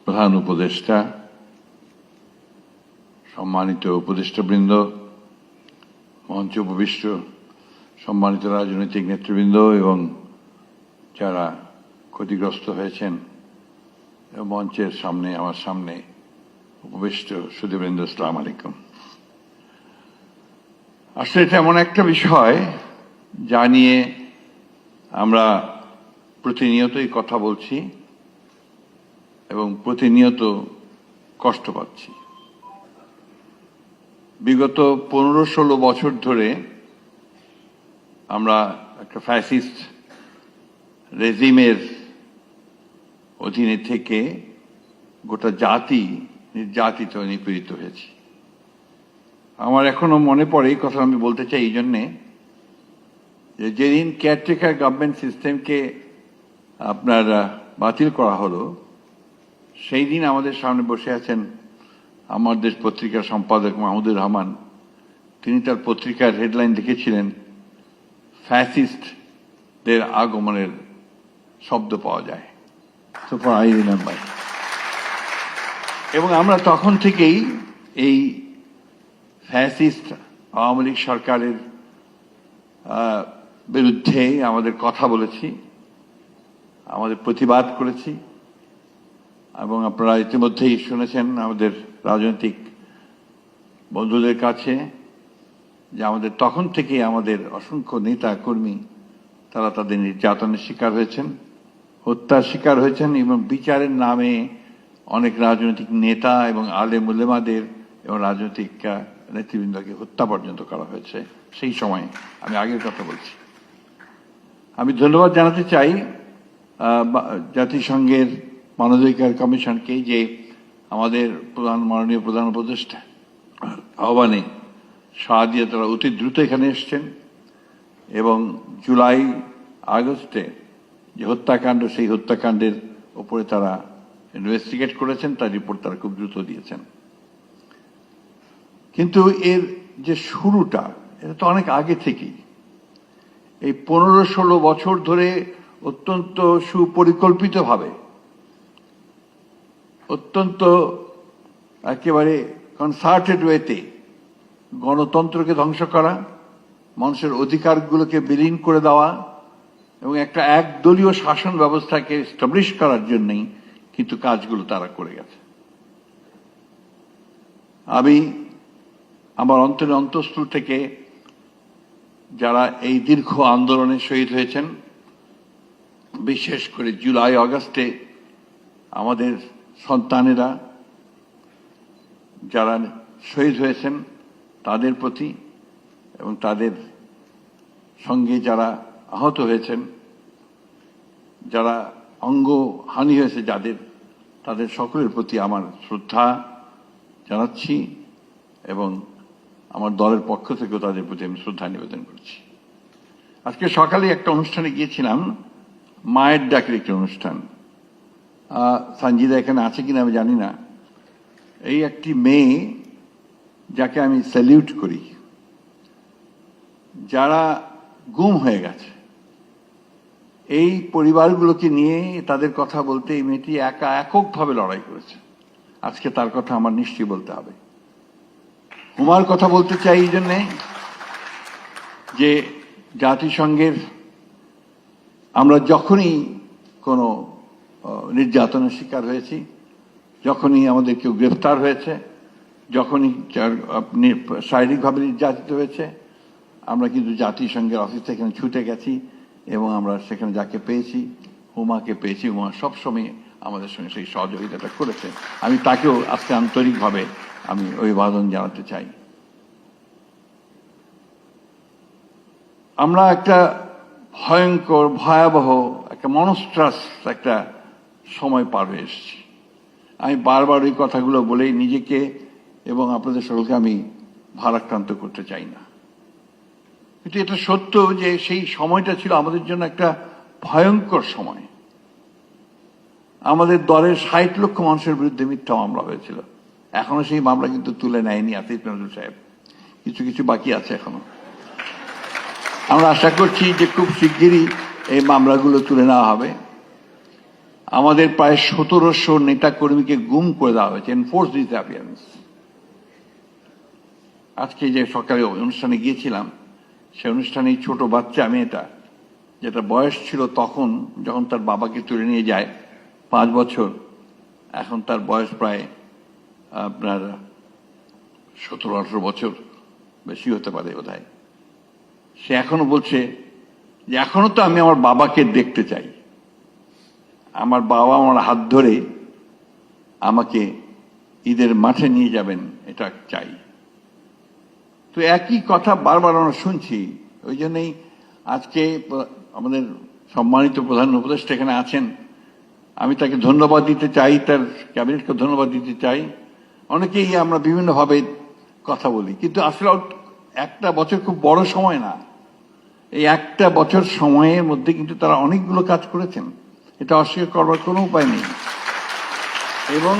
প্রধান উপদেষ্টা, সম্মানিত উপদেষ্টাবৃন্দ, মঞ্চে উপবিষ্ট সম্মানিত রাজনৈতিক নেতৃবৃন্দ এবং যারা ক্ষতিগ্রস্ত হয়েছেন মঞ্চের সামনে আমার সামনে উপবিষ্ট সুধীবৃন্দ, আসসালামু আলাইকুম। আসলে এটা এমন একটা বিষয় যা নিয়ে আমরা প্রতিনিয়তই কথা বলছি এবং প্রতিনিয়ত কষ্ট পাচ্ছি। বিগত 15-16 বছর ধরে আমরা একটা ফ্যাসিস্ট রেজিমের অধীনে থেকে গোটা জাতি নির্যাতিত নিপীড়িত হয়েছে। আমার এখনো মনে পড়ে, এই কথা আমি বলতে চাই এই জন্যে যে যেদিন কেয়ারটেকার গভর্নমেন্ট সিস্টেমকে আপনার বাতিল করা হলো, সেই দিন আমাদের সামনে বসে আছেন আমার দেশ পত্রিকার সম্পাদক মাহমুদুর রহমান। তিনি তার পত্রিকার হেডলাইন লিখেছিলেন, ফ্যাসিস্টদের আগমনের শব্দ পাওয়া যায়। এবং আমরা তখন থেকেই এই ফ্যাসিস্ট আওয়ামী লীগ সরকারের বিরুদ্ধে আমাদের কথা বলেছি, আমাদের প্রতিবাদ করেছি। এবং আপনারা ইতিমধ্যেই শুনেছেন আমাদের রাজনৈতিক বন্ধুদের কাছে যে আমাদের তখন থেকেই আমাদের অসংখ্য নেতা কর্মী তারা তাদের নির্যাতনের শিকার হয়েছেন, হত্যার শিকার হয়েছেন এবং বিচারের নামে অনেক রাজনৈতিক নেতা এবং আলেম উলেমাদের এবং রাজনৈতিক নেতৃবৃন্দকে হত্যা পর্যন্ত করা হয়েছে। সেই সময় আমি আগের কথা বলছি। আমি ধন্যবাদ জানাতে চাই জাতিসংঘের মানবাধিকার কমিশনকে যে আমাদের মাননীয় প্রধান উপদেষ্টা আহ্বানে সাড়া দিয়ে তারা অতি দ্রুত এখানে এসছেন এবং জুলাই আগস্টে যে হত্যাকাণ্ড, সেই হত্যাকাণ্ডের উপরে তারা ইনভেস্টিগেট করেছেন, তার রিপোর্ট তারা খুব দ্রুত দিয়েছেন। কিন্তু এর যে শুরুটা, এটা তো অনেক আগে থেকেই। এই 15-16 বছর ধরে অত্যন্ত সুপরিকল্পিতভাবে, অত্যন্ত একেবারে কনসার্টেড ওয়েতে গণতন্ত্রকে ধ্বংস করা, মানুষের অধিকারগুলোকে বিলীন করে দেওয়া এবং একটা একদলীয় শাসন ব্যবস্থাকে এস্টাবলিশ করার জন্যই কিন্তু কাজগুলো তারা করে গেছে। আমি আমার অন্তরের অন্তঃস্থল থেকে যারা এই দীর্ঘ আন্দোলনে শহীদ হয়েছেন, বিশেষ করে জুলাই আগস্টে আমাদের সন্তানেরা যারা শহীদ হয়েছেন তাদের প্রতি এবং তাদের সঙ্গে যারা আহত হয়েছেন, যারা অঙ্গহানি হয়েছে যাদের, তাদের সকলের প্রতি আমার শ্রদ্ধা জানাচ্ছি এবং আমার দলের পক্ষ থেকেও তাদের প্রতি আমি শ্রদ্ধা নিবেদন করছি। আজকে সকালে একটা অনুষ্ঠানে গিয়েছিলাম, মায়ের ডাকের একটি অনুষ্ঠান। সঞ্জিদা এখানে আছে কিনা আমি জানি না। এই একটি মেয়ে যাকে আমি স্যালিউট করি, যারা গুম হয়ে গেছে, এই পরিবারগুলোকে নিয়ে তাদের কথা বলতে এই মেয়েটি এককভাবে লড়াই করেছে। আজকে তার কথা আমার নিশ্চয়ই বলতে হবে। হুমার কথা বলতে চাই এই জন্যে যে জাতিসংঘের আমরা যখনই কোনো নির্যাতনের শিকার হয়েছি, যখনই আমাদের কেউ গ্রেফতার হয়েছে, যখনই শারীরিকভাবে নির্যাতিত হয়েছে, আমরা কিন্তু জাতিসংঘের অফিস থেকে ছুটে গেছি এবং আমরা সেখানে যাকে পেয়েছি, হুমাকে পেয়েছি। হুমা সবসময় আমাদের সঙ্গে সেই সহযোগিতাটা করেছে। আমি তাকেও আজকে আন্তরিকভাবে আমি অভিবাদন জানাতে চাই। আমরা একটা ভয়ঙ্কর, ভয়াবহ, একটা মনস্ট্রাস একটা সময় পার হয়ে এসেছি। আমি বারবার ওই কথাগুলো বলেই নিজেকে এবং আপনাদের সকলকে আমি ভারাক্রান্ত করতে চাই না। কিন্তু এটা সত্য যে সেই সময়টা ছিল আমাদের জন্য একটা ভয়ঙ্কর সময়। আমাদের দলের 60 লক্ষ মানুষের বিরুদ্ধে মিথ্যা মামলা হয়েছিল। এখনো সেই মামলা কিন্তু তুলে নেয়নি আসিফ নজরুল সাহেব, কিছু কিছু বাকি আছে এখনো। আমরা আশা করছি যে খুব শিগগিরই এই মামলাগুলো তুলে নেওয়া হবে আমাদের প্রায় 1700 নেতা কর্মীকে গুম করে দেওয়া হয়েছে, এনফোর্স ডিসঅ্যাপিয়ারেন্স। আজকে যে সকালে অনুষ্ঠানে গিয়েছিলাম, সে অনুষ্ঠানে ছোট বাচ্চা মেয়েটা, যেটা বয়স ছিল তখন যখন তার বাবাকে তুলে নিয়ে যায় 5 বছর, এখন তার বয়স প্রায় আপনার 17-18 বছর, বেশি হতে পারে বোধহয়। সে এখনো বলছে যে এখনো তো আমি আমার বাবাকে দেখতে চাই, আমার বাবা আমার হাত ধরে আমাকে ঈদের মাঠে নিয়ে যাবেন, এটা চাই। তো একই কথা বারবার আমরা শুনছি। ওই জন্যই আজকে আমাদের সম্মানিত প্রধান উপদেষ্টা এখানে আছেন, আমি তাকে ধন্যবাদ দিতে চাই, তার ক্যাবিনেটকে ধন্যবাদ দিতে চাই। অনেকেই আমরা বিভিন্নভাবে কথা বলি, কিন্তু আসলে একটা বছর খুব বড় সময় না। এই একটা বছর সময়ের মধ্যে কিন্তু তারা অনেকগুলো কাজ করেছেন, এটা অস্বীকার করবার কোনো উপায় নেই। এবং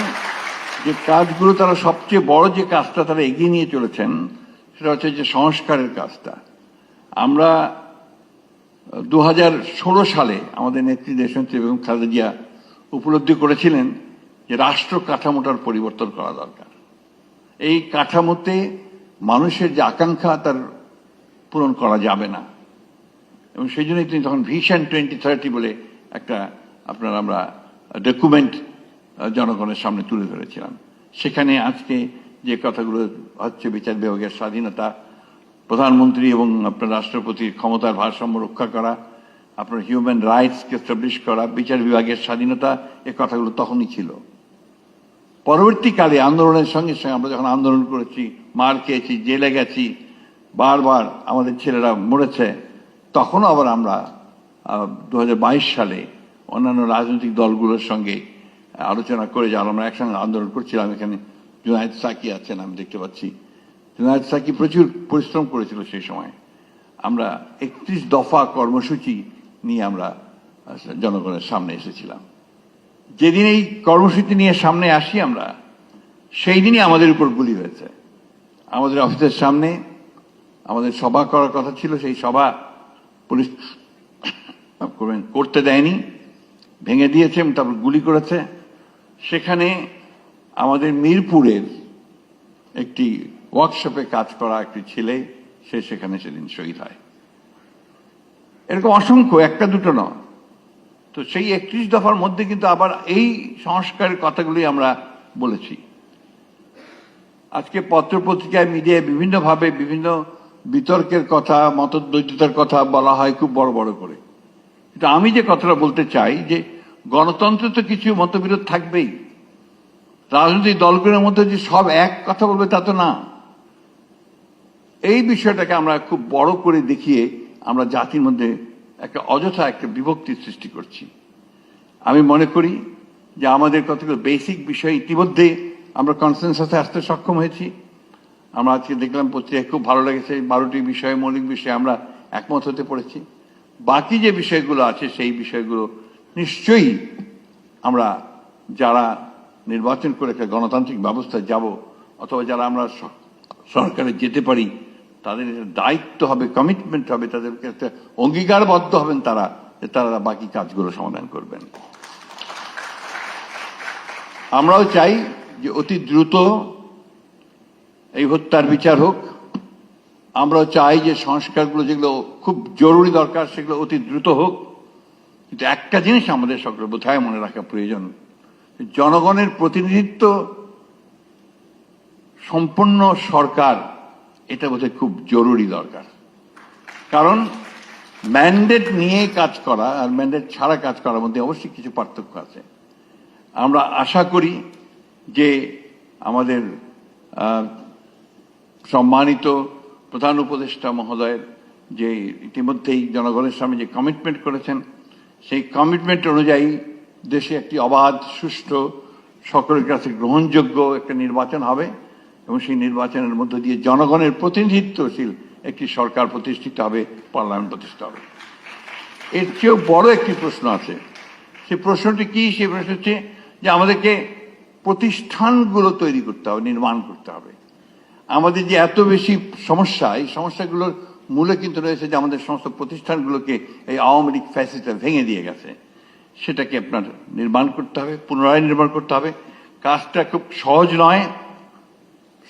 যে কাজগুলো তারা সবচেয়ে বড় যে কাজটা তারা এগিয়ে নিয়ে চলেছেন, সেটা হচ্ছে যে সংস্কারের কাজটা। আমরা 2016 সালে আমাদের নেত্রী দেশনেত্রী বেগম খালেদা জিয়া উপলব্ধি করেছিলেন যে রাষ্ট্র কাঠামোটার পরিবর্তন করা দরকার। এই কাঠামোতে মানুষের যে আকাঙ্ক্ষা তার পূরণ করা যাবে না, এবং সেই জন্যই তিনি তখন ভিশন 2030 বলে একটা আমরা ডকুমেন্ট জনগণের সামনে তুলে ধরেছিলাম। সেখানে আজকে যে কথাগুলো হচ্ছে, বিচার বিভাগের স্বাধীনতা, প্রধানমন্ত্রী এবং আপনার রাষ্ট্রপতির ক্ষমতার ভারসাম্য রক্ষা করা, আপনার হিউম্যান রাইটসকে এস্টাবলিশ করা, বিচার বিভাগের স্বাধীনতা, এ কথাগুলো তখনই ছিল। পরবর্তীকালে আন্দোলনের সঙ্গে সঙ্গে আমরা যখন আন্দোলন করেছি, মার খেয়েছি, জেলে গেছি, বারবার আমাদের ছেলেরা মরেছে, তখনও আবার আমরা 2022 সালে অন্যান্য রাজনৈতিক দলগুলোর সঙ্গে আলোচনা করে যা আমরা একসঙ্গে আন্দোলন করছিলাম। এখানে জুনায়েদ সাকি আছেন, আমি দেখতে পাচ্ছি। জুনায়েদ সাকি প্রচুর পরিশ্রম করেছিল সেই সময়। আমরা 31 দফা কর্মসূচি নিয়ে আমরা জনগণের সামনে এসেছিলাম। যেদিন এই কর্মসূচি নিয়ে সামনে আসি আমরা, সেই দিনই আমাদের উপর গুলি হয়েছে। আমাদের অফিসের সামনে আমাদের সভা করার কথা ছিল, সেই সভা পুলিশ করতে দেয়নি, ভেঙে দিয়েছে, তারপর গুলি করেছে। সেখানে আমাদের মিরপুরের একটি ওয়ার্কশপে কাজ করা একটি ছেলে, সে সেখানে সেদিন শহীদ হয়। এরকম অসংখ্য, একটা দুটো নয়। তো সেই 31 দফার মধ্যে কিন্তু আবার এই সংস্কারের কথাগুলি আমরা বলেছি। আজকে পত্রপত্রিকায়, মিডিয়ায় বিভিন্নভাবে বিভিন্ন বিতর্কের কথা, মতদ্বৈততার কথা বলা হয় খুব বড় বড় করে। কিন্তু আমি যে কথাটা বলতে চাই যে গণতন্ত্রে তো কিছু মতবিরোধ থাকবেই। রাজনৈতিক দলগুলোর মধ্যে যে সব এক কথা বলবে তা তো না। এই বিষয়টাকে আমরা খুব বড় করে দেখিয়ে আমরা জাতির মধ্যে একটা অযথা একটা বিভক্তির সৃষ্টি করছি। আমি মনে করি যে আমাদের কতগুলো বেসিক বিষয় ইতিমধ্যে আমরা কনসেনসাসে আসতে সক্ষম হয়েছি। আমরা আজকে দেখলাম পত্রিকায়, খুব ভালো লেগেছে, 12টি বিষয়ে, মৌলিক বিষয়ে আমরা একমত হতে পড়েছি। বাকি যে বিষয়গুলো আছে সেই বিষয়গুলো নিশ্চয়ই আমরা যারা নির্বাচন করে একটা গণতান্ত্রিক ব্যবস্থায় যাব, অথবা যারা আমরা সরকারে যেতে পারি, তাদের দায়িত্ব হবে, কমিটমেন্ট হবে, তাদেরকে একটা অঙ্গীকারবদ্ধ হবেন তারা, যে তারা বাকি কাজগুলো সমাধান করবেন। আমরাও চাই যে অতি দ্রুত এই হত্যার বিচার হোক। আমরাও চাই যে সংস্কারগুলো যেগুলো খুব জরুরি দরকার সেগুলো অতি দ্রুত হোক। কিন্তু একটা জিনিস আমাদের সকলে বোধহয় মনে রাখা প্রয়োজন, জনগণের প্রতিনিধিত্ব সম্পন্ন সরকার, এটা বোধহয় খুব জরুরি দরকার। কারণ ম্যান্ডেট নিয়ে কাজ করা আর ম্যান্ডেট ছাড়া কাজ করার মধ্যে অবশ্যই কিছু পার্থক্য আছে। আমরা আশা করি যে আমাদের সম্মানিত প্রধান উপদেষ্টা মহোদয়ের যে ইতিমধ্যেই জনগণের সামনে যে কমিটমেন্ট করেছেন, সেই কমিটমেন্ট অনুযায়ী দেশে একটি অবাধ, সুষ্ঠু, সকলের কাছে গ্রহণযোগ্য একটা নির্বাচন হবে, এবং সেই নির্বাচনের মধ্য দিয়ে জনগণের প্রতিনিধিত্বশীল একটি সরকার প্রতিষ্ঠিত হবে, পার্লামেন্ট প্রতিষ্ঠিত হবে। এর চেয়েও বড় একটি প্রশ্ন আছে। সেই প্রশ্নটি কি? সেই প্রশ্ন হচ্ছে যে আমাদেরকে প্রতিষ্ঠানগুলো তৈরি করতে হবে, নির্মাণ করতে হবে। আমাদের যে এত বেশি সমস্যা, এই সমস্যাগুলোর মূলে কিন্তু রয়েছে যে আমাদের সমস্ত প্রতিষ্ঠানগুলোকে এই আওয়ামী লীগ ফ্যাসিস্টরা ভেঙে দিয়ে গেছে। সেটাকে আপনার নির্মাণ করতে হবে, পুনরায় নির্মাণ করতে হবে। কাজটা খুব সহজ নয়,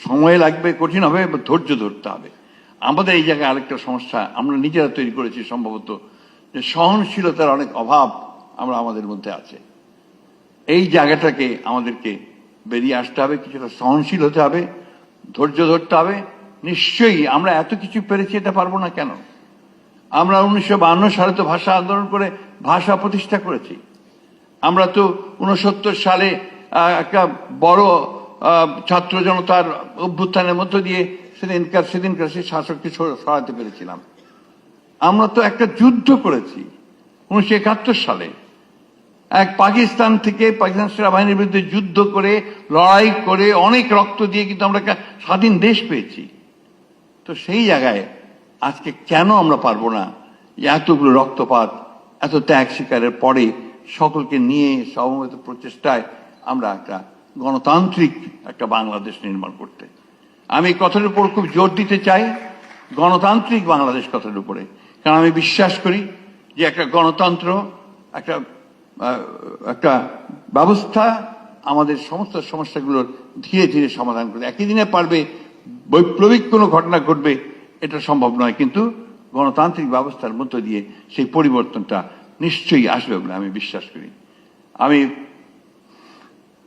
সময় লাগবে, কঠিন হবে, ধৈর্য ধরতে হবে। আমাদের এই জায়গায় আরেকটা সমস্যা আমরা নিজেরা তৈরি করেছি সম্ভবত, যে সহনশীলতার অনেক অভাব আমাদের মধ্যে আছে। এই জায়গাটাকে আমাদেরকে বেরিয়ে আসতে হবে, কিছুটা সহনশীল হতে হবে, ধৈর্য ধরতে হবে। নিশ্চয়ই আমরা এত কিছু পেরেছি, এটা পারবো না কেন? আমরা 1952 সালে তো ভাষা আন্দোলন করে ভাষা প্রতিষ্ঠা করেছি। আমরা তো 69 সালে একটা বড় ছাত্র জনতার অভ্যুত্থানের মধ্য দিয়ে সেদিনকার সেই শাসককে সরাতে পেরেছিলাম। আমরা তো একটা যুদ্ধ করেছি 1971 সালে, এক পাকিস্তান সেনাবাহিনীর বিরুদ্ধে যুদ্ধ করে, লড়াই করে, অনেক রক্ত দিয়ে কিন্তু আমরা একটা স্বাধীন দেশ পেয়েছি। তো সেই জায়গায় আজকে কেন আমরা পারবো না এতগুলো রক্তপাত, এত ত্যাগ স্বীকারের পরে সকলকে নিয়ে সমবেত প্রচেষ্টায় আমরা একটা গণতান্ত্রিক একটা বাংলাদেশ নির্মাণ করতে? আমি এই কথার উপর খুব জোর দিতে চাই, গণতান্ত্রিক বাংলাদেশ কথার উপরে। কারণ আমি বিশ্বাস করি যে একটা গণতন্ত্র, একটা ব্যবস্থা আমাদের সমস্ত সমস্যাগুলোর ধীরে ধীরে সমাধান করে। একই দিনে পারবে বৈপ্লবিক কোনো ঘটনা ঘটবে এটা সম্ভব নয়, কিন্তু গণতান্ত্রিক ব্যবস্থার মধ্য দিয়ে সেই পরিবর্তনটা নিশ্চয়ই আসবে বলে আমি বিশ্বাস করি। আমি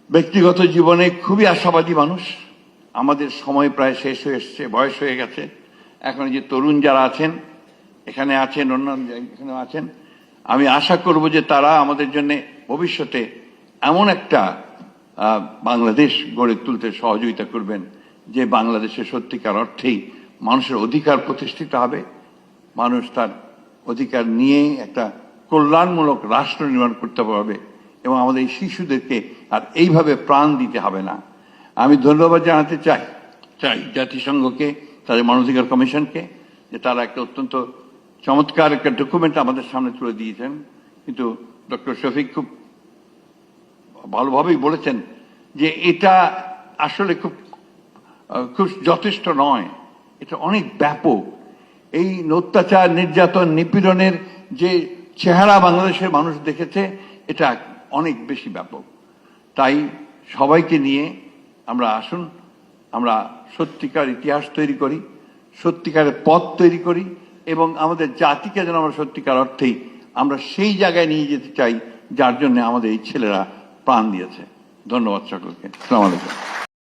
ব্যক্তিগত জীবনে খুবই আশাবাদী মানুষ। আমাদের সময় প্রায় শেষ হয়ে এসছে, বয়স হয়ে গেছে। এখন যে তরুণ যারা আছেন, এখানে আছেন, অন্যান্য এখানে আছেন, আমি আশা করব যে তারা আমাদের জন্য ভবিষ্যতে এমন একটা বাংলাদেশ গড়ে তুলতে সহযোগিতা করবেন যে বাংলাদেশের সত্যিকার অর্থেই মানুষের অধিকার প্রতিষ্ঠিত হবে, মানুষ তার অধিকার নিয়ে একটা কল্যাণমূলক রাষ্ট্র নির্মাণ করতে পারবে, এবং আমাদের এই শিশুদেরকে আর এইভাবে প্রাণ দিতে হবে না। আমি ধন্যবাদ জানাতে চাই জাতিসংঘকে, তাদের মানবাধিকার কমিশনকে, যে তারা একটা অত্যন্ত চমৎকার একটা ডকুমেন্ট আমাদের সামনে তুলে দিয়েছেন। কিন্তু ডক্টর শফিক খুব ভালোভাবেই বলেছেন যে এটা আসলে খুব যথেষ্ট নয়, এটা অনেক ব্যাপক। এই অত্যাচার, নির্যাতন, নিপীড়নের যে চেহারা বাংলাদেশের মানুষ দেখেছে, এটা অনেক বেশি ব্যাপক। তাই সবাইকে নিয়ে আমরা আসুন, আমরা সত্যিকার ইতিহাস তৈরি করি, সত্যিকারের পথ তৈরি করি, এবং আমাদের জাতিকে যেন আমরা সত্যিকার অর্থেই আমরা সেই জায়গায় নিয়ে যেতে চাই যার জন্য আমাদের এই ছেলেরা প্রাণ দিয়েছে। ধন্যবাদ সকলকে। আসসালামু আলাইকুম।